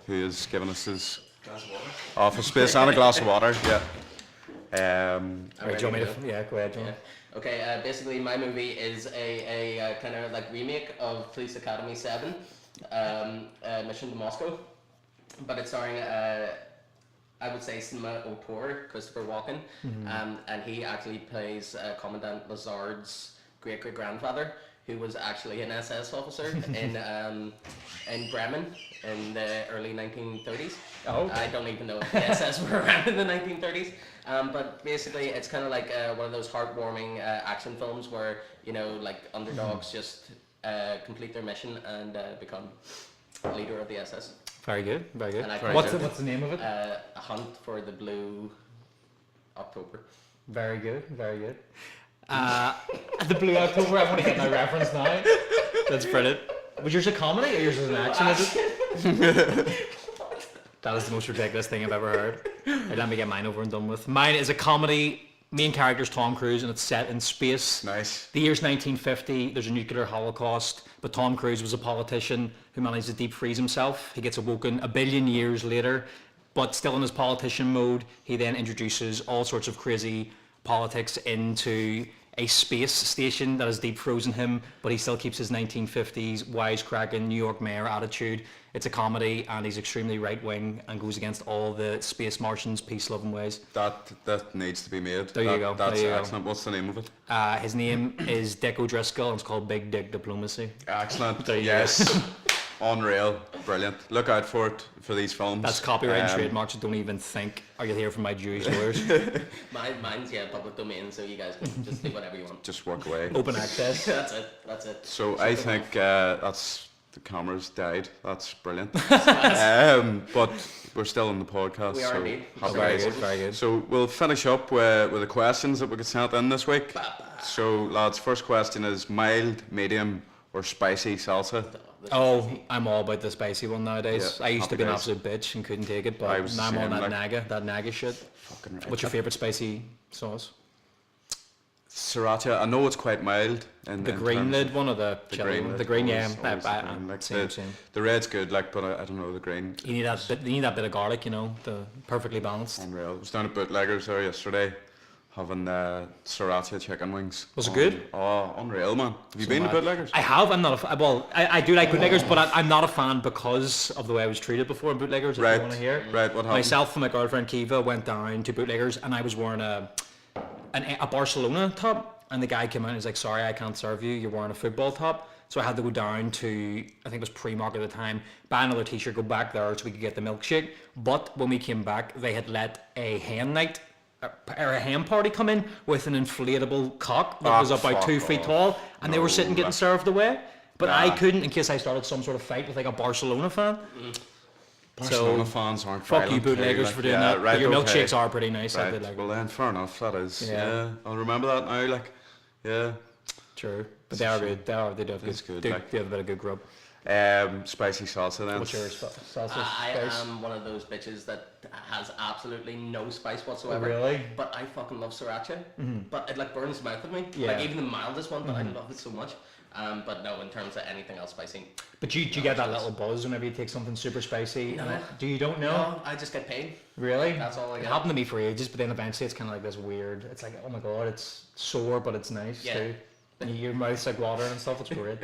who has given us his Glass of water. office space and a glass of water. Yeah. I'm Right, do you want me ready to? Yeah, go ahead, John. Yeah. Okay, basically my movie is a kind of like remake of Police Academy 7, Mission to Moscow, but it's starring, I would say, cinema auteur Christopher Walken, and he actually plays Commandant Lazard's great-great-grandfather, who was actually an SS officer in Bremen in the early 1930s. Oh, okay. I don't even know if the SS were around in the 1930s. But basically, it's kind of like one of those heartwarming action films where, you know, like underdogs just complete their mission and become leader of the SS. Very good, very good. And I Very What's good. the name of it? A hunt for the blue October. Very good, very good. The Blue October, I want to get my reference now. That's brilliant. Was yours a comedy or yours was an action, is it? That is the most ridiculous thing I've ever heard. Right, let me get mine over and done with. Mine is a comedy. Main character's Tom Cruise and it's set in space. Nice. The year's 1950, there's a nuclear holocaust, but Tom Cruise was a politician who managed to deep freeze himself. He gets awoken a billion years later, but still in his politician mode, he then introduces all sorts of crazy politics into a space station that has deep frozen him, but he still keeps his 1950s wisecracking New York mayor attitude. It's a comedy and he's extremely right-wing and goes against all the space Martians' peace-loving ways. That needs to be made. There you go, That's there you go. excellent. What's the name of it? His name is Dick O'Driscoll and it's called Big Dick Diplomacy. Excellent. There you go. Yes. Unreal. Brilliant. Look out for it for these films. That's copyright and Um, trademarks. Don't even think. Are you here from my Jewish lawyers? Mine's public domain, so you guys can just do whatever you want. Just work away. Open access. That's it. That's it. So I think that's the camera's died. That's brilliant. But we're still in the podcast. We are so indeed. happy Very days. good, very good. So we'll finish up with the questions that we got sent in this week. So lads, first question is mild, medium, or spicy salsa? Oh, I'm all about the spicy one nowadays. Yeah, I used to be an happy absolute bitch and couldn't take it, I but was now I'm on the that same, naga shit. Fucking right. What's your favourite spicy sauce? Sriracha. I know it's quite mild. The in green terms lid of- one or the The chili green one? lid, The green, yeah. always the green, like Same, same. The red's good, like, but I don't know the green. You need that bit of garlic, you know, the perfectly balanced. Unreal. I was down at Bootleggers there yesterday, having sriracha chicken wings. Was it good? Oh, unreal, man. Have you So been to mad. Bootleggers? I have. I'm not a fan. Well, I do like bootleggers, but I'm not a fan because of the way I was treated before in bootleggers. If Right. you want to hear. Right. What happened? Myself and my girlfriend Kiva went down to bootleggers, and I was wearing a Barcelona top, and the guy came out and was like, "Sorry, I can't serve you. You're wearing a football top." So I had to go down to, I think it was Primark at the time, buy another t-shirt, go back there so we could get the milkshake. But when we came back, they had let a hen night or a hen party come in with an inflatable cock that Ah, was about fuck 2 feet off. tall, and they were No, sitting getting like- served away. But I Nah. couldn't, in case I started some sort of fight with like a Barcelona fan. Barcelona So, fans aren't Fuck you violent, bootleggers like, for doing yeah, that. Right, But your okay. milkshakes are pretty nice. I Right. did like Well then, fair enough. That is. Yeah. Yeah. I'll remember that now. Like, yeah. True. But they are good. They do have It's good. good, They, like- they have a bit of good grub. Spicy salsa then. What's your salsa I spice? am one of those bitches that has absolutely no spice whatsoever. Really? But I fucking love sriracha. But it like burns the mouth of me. Yeah. Like even the mildest one, but I love it so much. But no, in terms of anything else spicy. But do you get that little buzz whenever you take something super spicy? No. And do you don't know? No, I just get paid. Really? That's all I It get. happened to me for ages, but then eventually it's kind of like this weird. It's like, oh my god, it's sore, but it's nice Yeah. too. And your mouth's like water and stuff. It's great.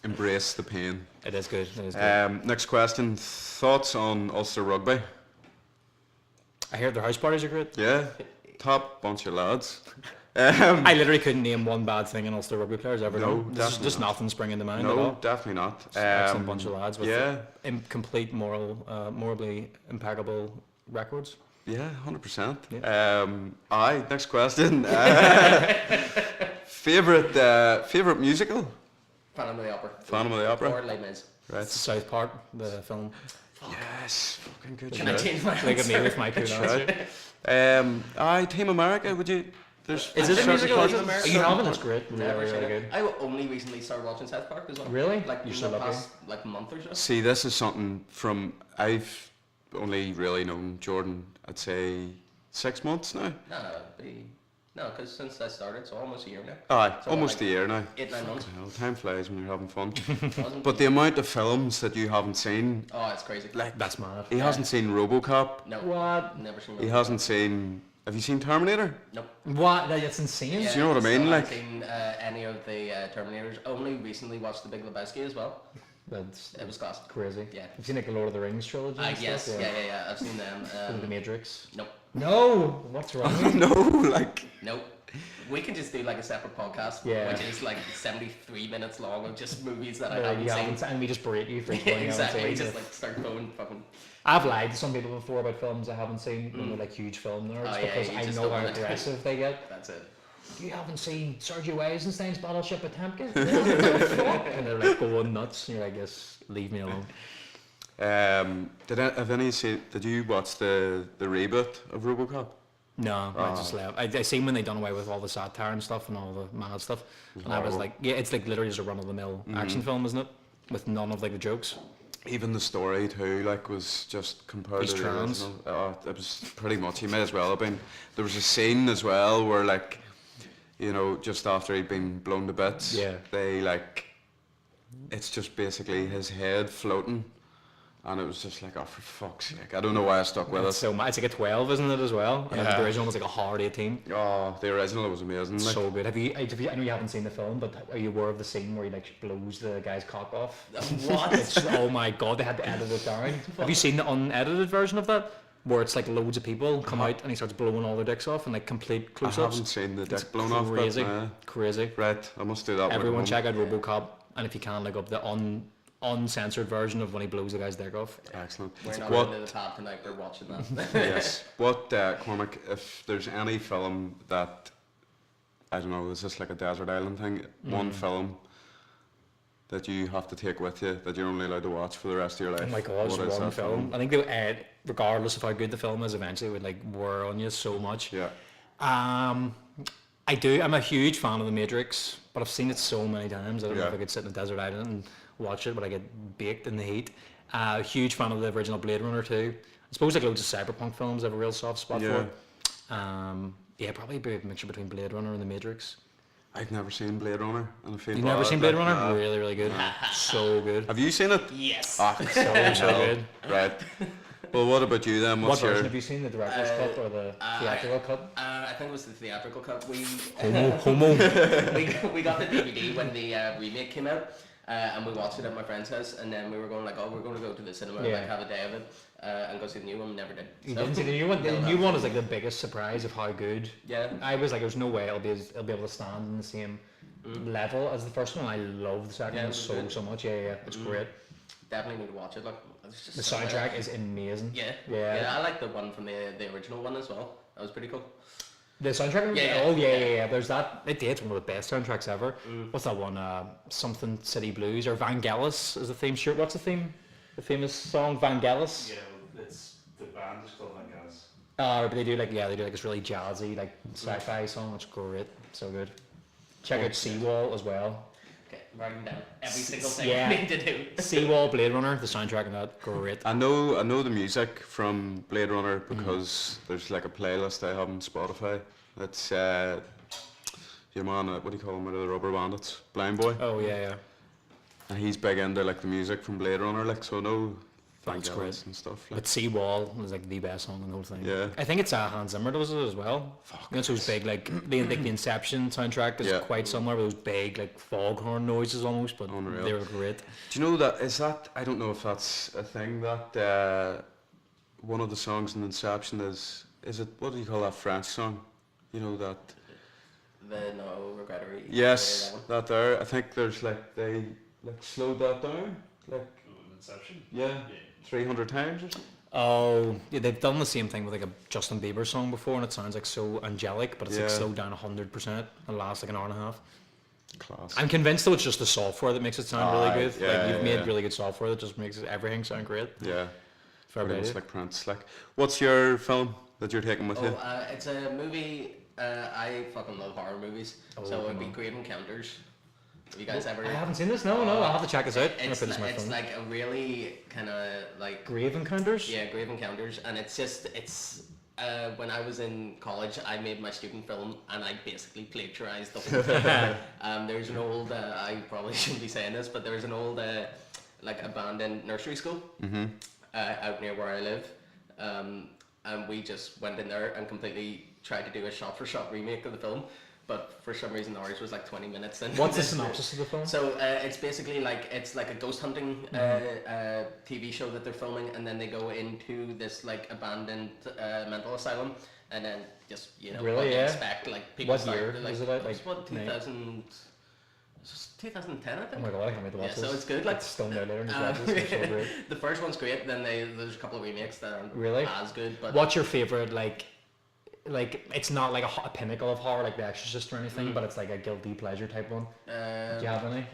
Embrace the pain. It is good. It is good. Next question. Thoughts on Ulster Rugby? I hear their house parties are great. Yeah, top bunch of lads. I literally couldn't name one bad thing in Ulster rugby players ever. No, done. There's definitely just not. nothing springing to mind at No, all. definitely not. Just an excellent bunch of lads with Yeah, complete morally impeccable records. yeah, 100%. Yeah. Aye, next question. Favorite musical? Phantom of the Opera. Phantom of the Opera. Or Les Mis. Right. South Park, the film. Yes, fucking good. Can I shout. change my Look at me answer? with my cool answer. Aye, Team America. Would you? There's Is it a certain musical? parts- Team America? You haven't? It's great. Never Really, seen really it. good. I only recently started watching South Park as well. Really? Like You're in so the lucky. past like month or so. See, this is something from I've only really known Jordan. I'd say 6 months now. No, because since I started, so almost a year now. Aye, So almost like a year now. 8-9 months. Well, time flies when you're having fun. Wasn't But the amount of films that you haven't seen, oh, it's crazy. That's mad. he hasn't seen RoboCop. No. What? Never seen. He it. hasn't seen. Have you seen Terminator? Nope. What? That's insane. you know what I mean, So I like- haven't seen any of the Terminators. Only recently watched The Big Lebowski as well. That's It was class. crazy. Yeah. You've seen like the Lord of the Rings trilogy? and Yes, stuff? yeah. I've seen them. The Matrix. Nope. No. What's wrong? with you? No, like Nope. We can just do like a separate podcast, Yeah. which is like 73 minutes long of just movies that I No, haven't you seen. haven't, and we just berate you for explaining you haven't Exactly. seen Just it. like start going fucking. I've lied to some people before about films I haven't seen when they're like huge film nerds Oh, yeah, because you I just know don't how wanna do it. aggressive they get. That's it. You haven't seen Sergio Eisenstein's Battleship Potemkin? What the fuck? And they're like going nuts. And you're like, just leave me alone. did you watch the reboot of RoboCop? No, I just left. I seen when they done away with all the satire and stuff and all the mad stuff, and I was horrible. like, yeah, it's like literally just a run of the mill action film, isn't it? With none of like the jokes. Even the story too, like, was just compared He's to the trans. original. It was pretty much. He may as well have been. There was a scene as well where, like, you know, just after he'd been blown to bits, Yeah. they like, it's just basically his head floating, and it was just like, oh, for fuck's sake! I don't know why I stuck with It's it. so mad. It's like a 12, isn't it, as well? And Yeah. the original was like a hard 18. Oh, the original was amazing. Like, So good. Have you? I know you haven't seen the film, but are you aware of the scene where he like blows the guy's cock off? What? It's, oh my god, they had to edit it down. Have you seen the unedited version of that? Where it's like loads of people come out and he starts blowing all their dicks off and like complete I close-ups. haven't seen the It's dick blown off. But, crazy, crazy. right, I must do that. when I Everyone come check out RoboCop, and if you can, look up the uncensored version of when he blows the guy's dick off. home. Excellent. We're not What? into the pub tonight. We're watching that. Yes. What, Cormac, if there's any film that, I don't know, is this like a desert island thing? One film that you have to take with you that you're only allowed to watch for the rest of your life? Oh my god, What it's is one that film. I think they, regardless of how good the film is, eventually it would like wear on you so much. Yeah. I do. I'm a huge fan of The Matrix, but I've seen it so many times. I don't know Yeah. if I could sit in a desert island and watch it, but I get baked in the heat. Huge fan of the original Blade Runner too. I suppose like loads of cyberpunk films I have a real soft spot Yeah. for. Yeah, probably a mixture between Blade Runner and The Matrix. I've never seen Blade Runner, and I feel You've never bad, seen Blade like, Runner? Really, really good. So good. Have you seen it? Yes. Ah, So good. right. Well, what about you then? What What's version your... have you seen? The director's cut or the theatrical cut? I think it was the theatrical cut. Homo. We got the DVD when the remake came out, and we watched it at my friend's house, and then we were going like, oh, we're going to go to the cinema and Yeah. like have a day of it, and go see the new one. Never did. You So- didn't see the new one? The No, new no. one is like the biggest surprise of how good. Yeah. I was like, there's no way it'll be able to stand in the same level as the first one. I love the second Yeah, one it was so good. much. Yeah, it's great. Definitely need to watch it. Like, it's just The so good. soundtrack is amazing. Yeah. Yeah. I like the one from the original one as well. That was pretty cool. The soundtrack. Yeah, Oh yeah, yeah. yeah. There's that. It's one of the best soundtracks ever. What's that one? Something City Blues or Vangelis is the theme. Sure. What's the theme? The famous song Vangelis. Yeah, it's the band is called Vangelis. But they do like this really jazzy like sci-fi song. It's great. So good. Check out Seawall as well. Okay, writing down every single thing yeah. I need to do. Seawall, Blade Runner, the soundtrack and that, great. I know the music from Blade Runner because there's like a playlist I have on Spotify. It's your man, what do you call him, out of the Rubber Bandits, Blind Boy, Oh yeah. and he's big into like the music from Blade Runner, like so. I know That's great. Vangelis and stuff. Like, But Seawall was like the best song in the whole thing. Yeah. I think it's Hans Zimmer does it as well. You know, it's those big like the Inception soundtrack is Yeah. quite similar with those big like foghorn noises almost, but Unreal. they were great. do you know that is that? I don't know if that's a thing that one of the songs in Inception is it, what do you call that French song? You know that. The No Regrettery. Yes, that one. that there. I think there's like they like slowed that down, like Oh, Inception. yeah, Yeah. 300 times or something. Oh, yeah, they've done the same thing with like a Justin Bieber song before, and it sounds like so angelic, but it's like Yeah. slowed down 100% and lasts like an hour and a half. Class. I'm convinced though it's just the software that makes it sound really Aye, good. yeah, like you've yeah, made yeah. really good software that just makes everything sound great. Yeah, Fair pretty play much to you. like Prince. Like, what's your film that you're taking with you? It's a movie. I fucking love horror movies, Oh, so it'd come be on. Grave Encounters. Have you guys ever? I haven't seen this. No, I'll have to check this out. I'm gonna It's, put this in my it's phone. like a really kind of like Grave Encounters. yeah, Grave Encounters, and it's. When I was in college, I made my student film, and I basically plagiarized the whole thing. There's an old, I probably shouldn't be saying this, but there was an old, like abandoned nursery school out near where I live, and we just went in there and completely tried to do a shot-for-shot remake of the film, but for some reason ours was like 20 minutes. And What's the synopsis of the film? So it's basically like it's like a ghost hunting TV show that they're filming, and then they go into this like abandoned mental asylum, and then just Really, what you yeah? expect, like people What start year like, was it out? it was Like, what nine- 2000 2010 I Oh think. my god, I can't wait to watch Yeah, this. so it's good, like, It's stoned out later in the Um, so great. the first one's great, then there's a couple of remakes that aren't Really? as good, but What's your favorite like it's not like a pinnacle of horror like The Exorcist or anything, but it's like a guilty pleasure type one. Do you have any?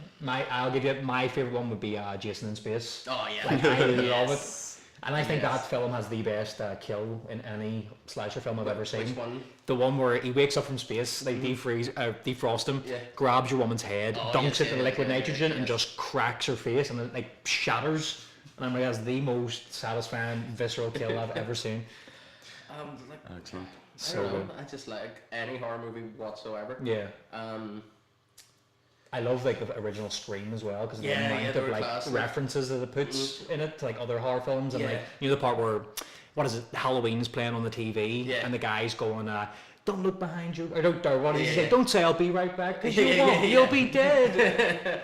I'll give you my favorite one would be Jason in Space. oh yeah, Like I love it, Yes. and I think Yes. that film has the best kill in any slasher film I've ever seen. Which one? The one where he wakes up from space, they defrost him, Yeah. grabs your woman's head, Oh, dunks yes, it in yeah, liquid yeah, nitrogen, yeah, and yes. just cracks her face, and it like shatters. And I'm like, that's the most satisfying visceral kill I've ever seen. Like, Excellent. I So don't know, good. I just like any horror movie whatsoever. Yeah. Um, I love like the original Scream as well because Yeah, the amount they of were like classic. references that it puts in it to like other horror films and Yeah. like you know the part where what is it Halloween's playing on the TV Yeah. and the guy's going don't look behind you or what did he Yeah. say, don't say I'll be right back because you Yeah, won't, yeah, you'll yeah. be dead.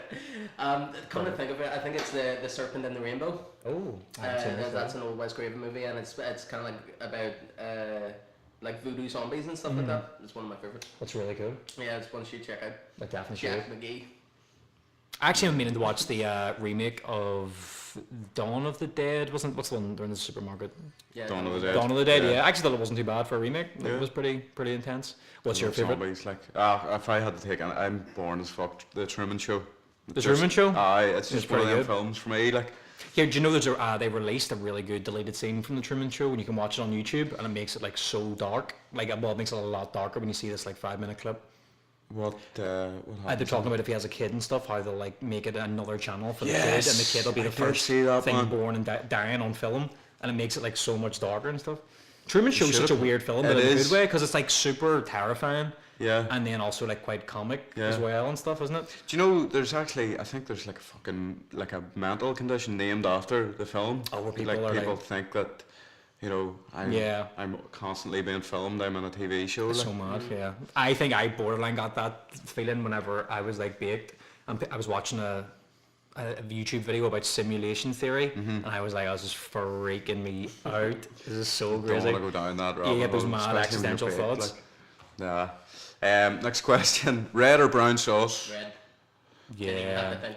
come to think of it, I think it's the Serpent and the Rainbow. Oh, I haven't seen this That's yet. an old Wes Craven movie, and it's kind of like about like voodoo zombies and stuff like that. It's one of my favorites. That's really cool. Yeah, it's one you should check out. I definitely should. Jack McGee. Actually, I'm meaning to watch the remake of Dawn of the Dead. What's the one during the supermarket? Yeah, Dawn of the Dead. Dawn of the Dead. Yeah. Yeah, I actually thought it wasn't too bad for a remake. Yeah. It was pretty intense. What's your Love favorite? zombies, like, if I had to take an, I'm boring as fuck. The Truman Show. The Truman Show? Aye, it's It's just one of pretty them good. films for me. Like, Here, do you know they released a really good deleted scene from the Truman Show, and you can watch it on YouTube, and it makes it like so dark. Like, well, it makes it a lot darker when you see this like 5-minute clip. what They're happened? talking about if he has a kid and stuff, how they'll like make it another channel for the Yes, kid, and the kid will be I the did first see that thing one. born and dying on film, and it makes it like so much darker and stuff. Truman Show is such a should've- weird film, it but in a is. good way, because it's like super terrifying, Yeah. and then also like quite comic Yeah. as well and stuff, isn't it? Do you know, there's actually, I think there's like a fucking, like a mental condition named after the film. Oh, where people like, are people like- think that, you know, Yeah. I'm constantly being filmed, I'm in a TV show. It's Like, so mad, yeah. I think I borderline got that feeling whenever I was like baked and I was watching a YouTube video about simulation theory, and I was like, oh, this is freaking me out. This is so don't crazy. want to go down that rabbit Yeah, those hole, mad especially when you're accidental baked, thoughts. Like, nah. Next question. Red or brown sauce? Red. Can't even have Yeah. the thing.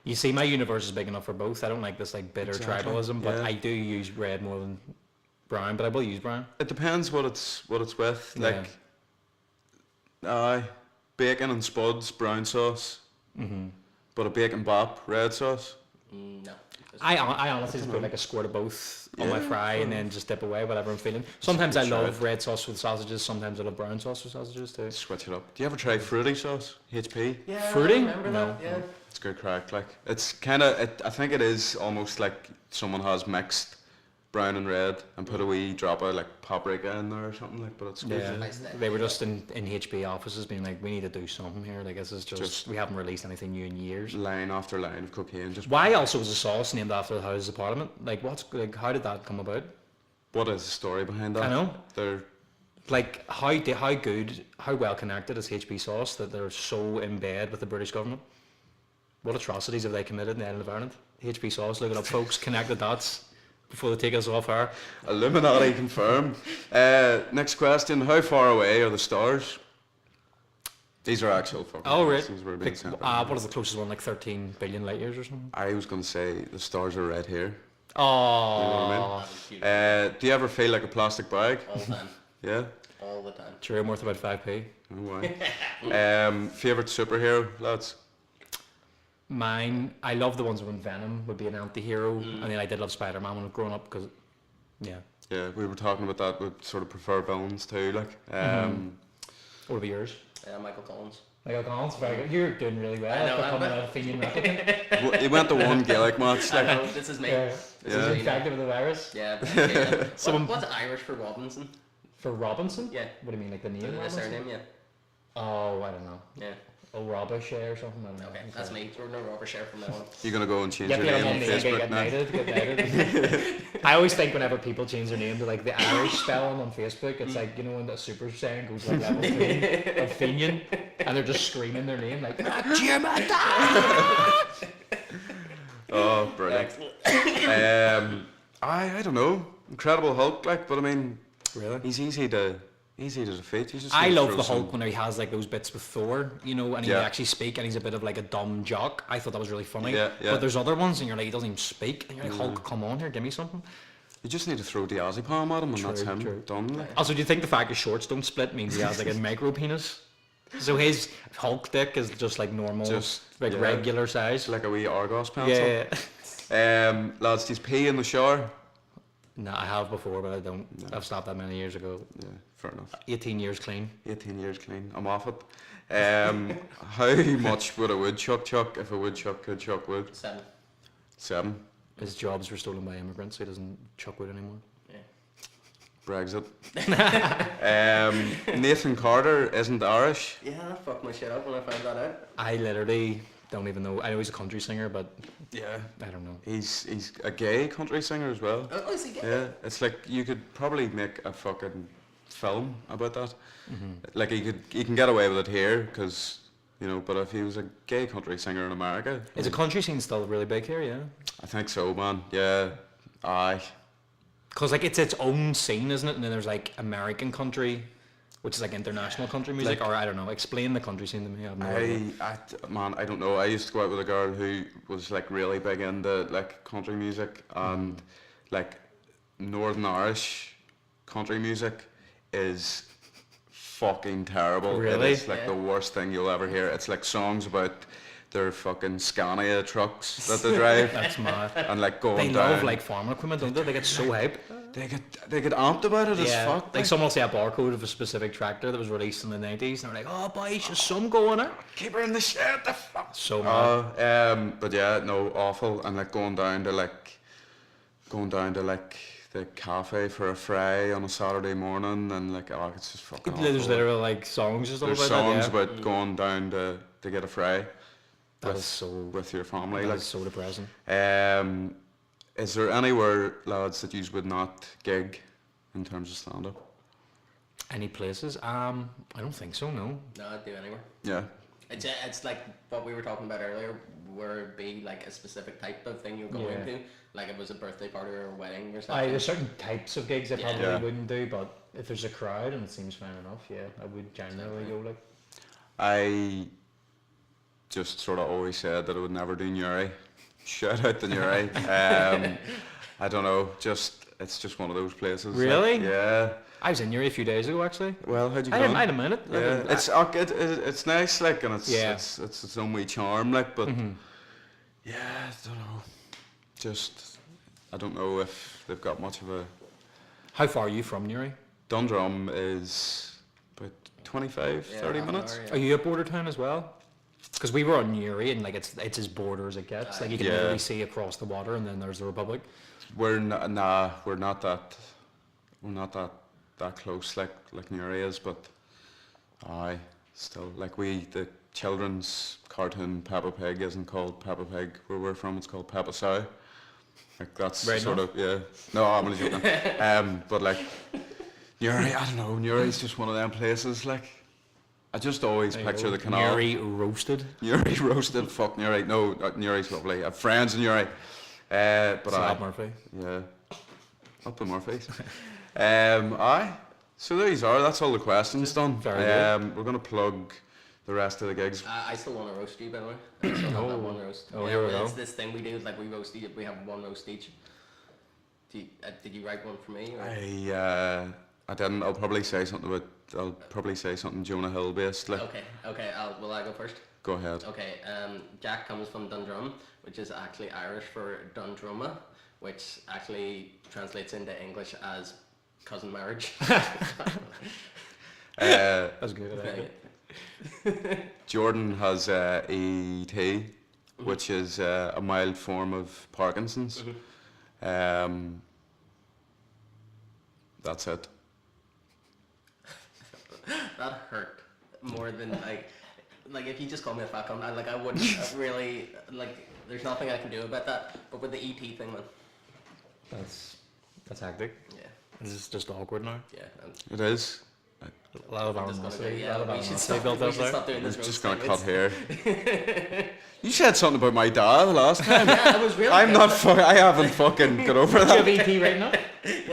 You see, my universe is big enough for both. I don't like this like bitter Exactly, tribalism, but yeah. I do use red more than brown, but I will use brown. It depends what it's with. Yeah. Like, bacon and spuds, brown sauce. But a bacon bop, red sauce. No. I honestly just put like a squirt of both on my Yeah, fry and then just dip away whatever I'm feeling. Sometimes I good love shout. red sauce with sausages, sometimes I love brown sauce with sausages too. Switch it up. Do you ever try fruity sauce? HP? Yeah, Fruity? I remember No. that. Yeah. It's good crack. Like, it's kind of. I think it is almost like someone has mixed brown and red, and put a wee drop of like paprika in there or something like. But it's good. Yeah, Nice day. they were just in HB offices being like, we need to do something here. Like this is just we haven't released anything new in years. Line after line of cocaine. Just Why also was a sauce named after the Houses of Parliament? Like how did that come about? what is the story behind that? I know. They're Like how well connected is HB sauce that they're so in bed with the British government? What atrocities have they committed in the island of Ireland? HB sauce, look it up, folks. Connect the dots before they take us off air. Illuminati confirmed. Next question: how far away are the stars? These are actual fucking Oh, right. questions we're being Like, sent by. what is the closest one? Like 13 billion light years or something? I was going to say the stars are right here. Oh, You know what I mean? That was cute. Do you ever feel like a plastic bag? All the time. Yeah. All the time. true. I'm worth about 5p. Oh, why? Favorite superhero, lads? Mine, I love the ones when Venom would be an anti-hero, and then I did love Spider-Man when I was growing up because, yeah. Yeah, we were talking about that. We'd sort of prefer villains too. Like, What would be yours? Michael Collins. Michael Collins, very good. You're doing really well. I know, After coming I'm- out of Fenian replicant. he went to one Gaelic match. I Like, know, this is me. Yeah. This Yeah. is me. Infected with the virus. Yeah. Yeah. Someone- What's Irish for Robinson? For Robinson? Yeah. What do you mean, like the name The Robinson? surname, yeah. Oh, I don't know. Yeah. Oh, Robishay or something? I don't know. Okay, that's me. We're no rubber share from now on. you're gonna go and change Yeah, your get name on on the Facebook get now. knighted. I always think whenever people change their name to like the Irish spelling on Facebook, it's like, you know, when the Super Saiyan goes like level 3 of Fenian, and they're just screaming their name like, Oh, brilliant. I don't know. Incredible Hulk, like, but I mean, Really? he's easy to defeat. You just I need to love throw the some- Hulk when he has like those bits with Thor, you know, and he Yeah. actually speak, and he's a bit of like a dumb jock. I thought that was really funny. Yeah, yeah. But there's other ones, and you're like, he doesn't even speak, and you're like, Hulk, come on here, give me something. You just need to throw diazepam at him, and that's True, him true. done. Like. Also, do you think the fact his shorts don't split means he has like a micro penis? So his Hulk dick is just like normal, Just, like yeah. regular size. It's like a wee Argos pencil. Yeah. Lads, do you pee in the shower? No, I have before, but I don't. I've stopped that many years ago. Yeah, fair enough. 18 years clean. 18 years clean. I'm off it. How much would a woodchuck chuck if a woodchuck could chuck wood? 7. 7. His jobs were stolen by immigrants, so he doesn't chuck wood anymore. Yeah. Brexit. Nathan Carter isn't Irish. Yeah, that fucked my shit up when I found that out. I literally don't even know. I know he's a country singer, but Yeah. I don't know. He's a gay country singer as well. Oh, is he gay? Yeah, it's like you could probably make a fucking film about that. Like he can get away with it here because you know. But if he was a gay country singer in America, Is the country scene still really big here? Yeah. I think so, man. Yeah, aye. Because like it's its own scene, isn't it? And then there's like American country, which is like international country music, Like- or I don't know. Explain the country scene to me. I have no idea. Man, I don't know. I used to go out with a girl who was like really big into like country music and like Northern Irish country music is fucking terrible. Really? It is like the worst thing you'll ever hear. It's like songs about their fucking Scania trucks that they drive That's mad. and like going They down. love like farm equipment, don't they? They get so hype. they get amped about it as fuck. Like someone will say a barcode of a specific tractor that was released in the 90s, and they're like, "Oh, boys, there's some going on." Keep her in the shed. The fuck. So mad. But yeah, no, awful. And like going down to like the cafe for a fry on a Saturday morning, and like it's just fucking awful. There's literally like songs and stuff There's about songs that. Yeah. about going down to get a fry That with, is so. with your family. That Like, is so depressing. is there anywhere, lads, that you would not gig in terms of stand up? Any places? I don't think so. No. No, I'd do anywhere. Yeah. It's like what we were talking about earlier, where it'd be like a specific type of thing you're going Yeah. to, like it was a birthday party or a wedding or something. There's certain types of gigs I Yeah. probably Yeah. wouldn't do, but if there's a crowd and it seems fine enough, yeah, I would generally go like. I just sort of always said that I would never do Newry. Shout out to Newry. I don't know, it's just one of those places. like, Really? yeah. I was in Newry a few days ago actually. Well, how'd you I go? didn't, I didn't mind it. Yeah, it's nice, like, and it's Yeah. it's its own wee charm, like, but Mm-hmm. yeah, I don't know. Just I don't know if they've got much of a. How far are you from Newry? Dundrum is about 25, Yeah, 30 half an minutes. hour, yeah. Are you a border town as well? Because we were on Newry and like it's as border as it gets. Like you can Yeah. literally see across the water, and then there's the Republic. we're not that close like Newry is, but aye, still like the children's cartoon Peppa Pig isn't called Peppa Pig where we're from, it's called Peppa Sow. Like that's Right sort enough. of, yeah. No, I'm only joking. But like Newry, I don't know, Newry's just one of them places. Like I just always picture the canal. Newry roasted. Newry roasted. Fuck Newry. No, Newry's lovely. I have friends in Newry. But Slab aye, Murphy. yeah, up the Murphys. Aye. So there you are. That's all the questions done. Very good. We're gonna plug the rest of the gigs. I still want to roast you, by the way. I still have that one roast. Oh, here we well, go. It's this thing we do, like we roast each, we have one roast each. Did you write one for me? Or? I didn't. I'll probably say something Jonah Hill based. Like, Okay. Will I go first? go ahead. Okay. Jack comes from Dundrum, which is actually Irish for Dundroma, which actually translates into English as cousin marriage. That's good. I like it. Jordan has ET, which is a mild form of Parkinson's. That's it. That hurt more than like if you just call me a fat cunt, I wouldn't really like. There's nothing I can do about that. But with the ET thing, man, That's hectic. yeah, This is just awkward now. yeah. It is. A lot of I'm just gonna go, animosity. A yeah, lot of we should animosity stop. built We up should there. stop doing I'm this. just roast gonna thing. cut here. You said something about my dad last time. Yeah, I was really. I'm good. not. I haven't fucking got over Do you have that. ET right now?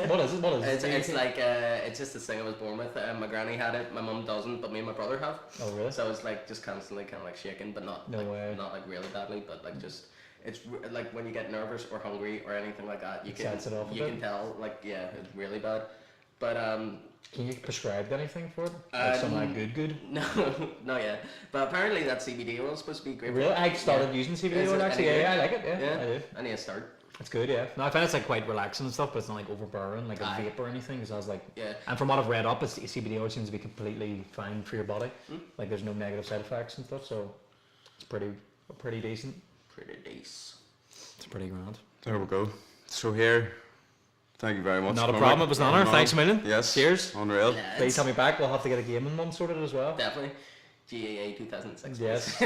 What is it? What is it? It's like it's just this thing I was born with. My granny had it, my mum doesn't, but me and my brother have. Oh really? So it's like just constantly kind of like shaking, but not No way. not like really badly, but like just it's like when you get nervous or hungry or anything like that, you can Sets it off a you bit. can tell like yeah, it's really bad. But Can you prescribe anything for it? Like some like good? no, not yet. But apparently that CBD oil is supposed to be great. for Really? it. I started Yeah. using CBD Is oil it actually. any Yeah, good? I like it. Yeah, I do. I need to start. It's good, yeah. No, I find it's like quite relaxing and stuff, but it's not like overbearing, like a Aye. vape or anything. Because I was like, Yeah. and from what I've read up, CBD oil seems to be completely fine for your body. Like there's no negative side effects and stuff, so it's pretty decent. Pretty decent. It's pretty grand. There we go. So here, thank you very much. Not a Cormac. problem. It was an honour. No. Thanks a million. Yes. Cheers. Unreal. Please tell me back. We'll have to get a gaming one sorted as well. Definitely. GAA 2006. Yes.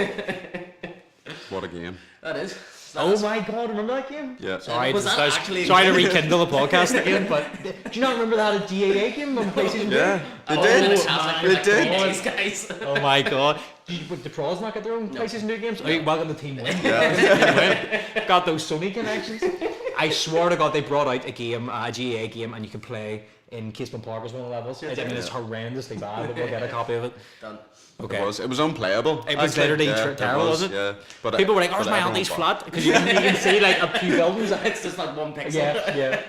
What a game. That is. Oh my god, remember that game? Yeah. Sorry, Was that I was actually a trying to game? rekindle the podcast again, but do you not remember that GAA game on PlayStation 2? Yeah. They Oh, did. it sounds like They we're like did. days, guys. Oh my god. Did the pros not get their own No. PlayStation 2 games? Oh, welcome to Team Win. Yeah. Team Win. Got those Sony connections. I swear to god they brought out a game, a GAA game, and you can play in Casement Park as one of the levels. I mean it's horrendously bad, but we'll get a copy of it. Done. Okay. It was unplayable. It was actually. literally Yeah, terrible, was it? Yeah. But People were like, but "Where's my everyone auntie's bought flat?" Because you can see like a few buildings. It's just like one pixel. Yeah.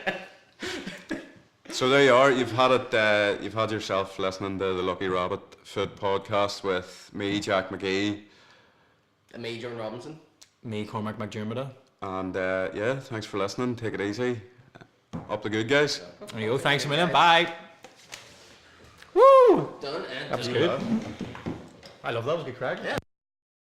it. So there you are. You've had it. You've had yourself listening to the Lucky Rabbit Food Podcast with me, Jack McGee, And me, Jordan Robinson. Me, Cormac McDermott. and yeah, thanks for listening. Take it easy. Up the good, guys. There you go. Thanks a million. Bye. Woo! Done and That was done. good. I love that. It was a good crack.